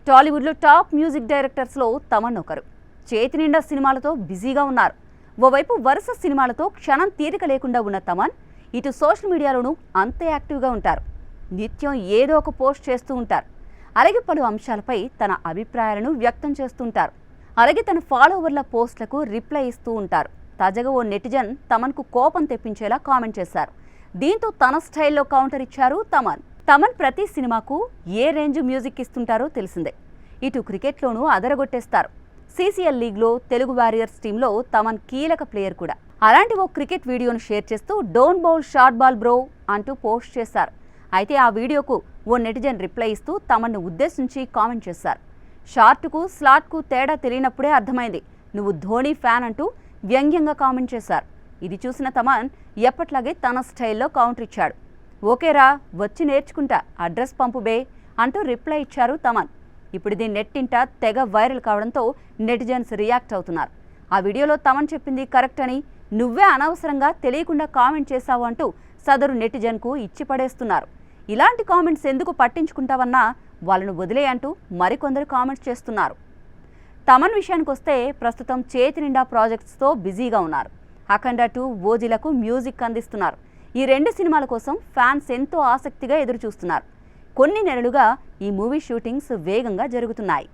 టాలీవుడ్లో top music డైరెక్టర్స్లో తమన్ ఒకరు. చేతి నిండా సినిమాలతో బిజీగా ఉన్నారు. ఓవైపు వరుస సినిమాలతో క్షణం తీరిక లేకుండా ఉన్న తమన్ ఇటు సోషల్ మీడియాలోనూ అంతే యాక్టివ్గా ఉంటారు. నిత్యం ఏదో ఒక పోస్ట్ చేస్తూ ఉంటారు. అలాగే పలు అంశాలపై తన అభిప్రాయాలను వ్యక్తం చేస్తుంటారు. అలాగే తన ఫాలోవర్ల పోస్టులకు రిప్లై ఇస్తూ ఉంటారు. తాజాగా ఓ నెటిజన్ తమన్కు కోపం తెప్పించేలా కామెంట్ చేశారు. దీంతో తన స్టైల్లో కౌంటర్ ఇచ్చారు తమన్. తమన్ ప్రతి సినిమాకు ఏ రేంజ్ మ్యూజిక్ ఇస్తుంటారో తెలిసిందే. ఇటు క్రికెట్లోనూ అదరగొట్టేస్తారు. సీసీఎల్ లీగ్లో తెలుగు వారియర్స్ టీంలో తమన్ కీలక ప్లేయర్ కూడా. అలాంటి ఓ క్రికెట్ వీడియోను షేర్ చేస్తూ don't bowl short ball bro అంటూ పోస్ట్ చేశారు. అయితే ఆ వీడియోకు ఓ నెటిజన్ రిప్లై ఇస్తూ తమన్ను ఉద్దేశించి కామెంట్ చేశారు. షార్ట్కు స్లాట్కు తేడా తెలియనప్పుడే అర్థమైంది, నువ్వు ధోని ఫ్యాన్ అంటూ వ్యంగ్యంగా కామెంట్ చేశారు. ఇది చూసిన తమన్ ఎప్పట్లాగే తన స్టైల్లో కౌంటర్ ఇచ్చాడు. ఓకేరా, వచ్చి నేర్చుకుంటా, అడ్రస్ పంపు బే అంటూ రిప్లై ఇచ్చారు తమన్. ఇప్పుడు ఇది నెట్టింట తెగ వైరల్ కావడంతో నెటిజన్స్ రియాక్ట్ అవుతున్నారు. ఆ వీడియోలో తమన్ చెప్పింది కరెక్ట్ అని, నువ్వే అనవసరంగా తెలియకుండా కామెంట్ చేశావు అంటూ సదరు నెటిజన్కు ఇచ్చి పడేస్తున్నారు. ఇలాంటి కామెంట్స్ ఎందుకు పట్టించుకుంటావన్నా వాళ్ళను వదిలే అంటూ మరికొందరు కామెంట్స్ చేస్తున్నారు. తమన్ విషయానికి వస్తే ప్రస్తుతం చేతి నిండా ప్రాజెక్ట్స్తో బిజీగా ఉన్నారు. అఖండ 2, ఓజీలకు మ్యూజిక్ అందిస్తున్నారు. ఈ 2 సినిమాల కోసం ఫ్యాన్స్ ఎంతో ఆసక్తిగా ఎదురు చూస్తున్నారు. కొన్ని నెలలుగా ఈ మూవీ షూటింగ్స్ వేగంగా జరుగుతున్నాయి.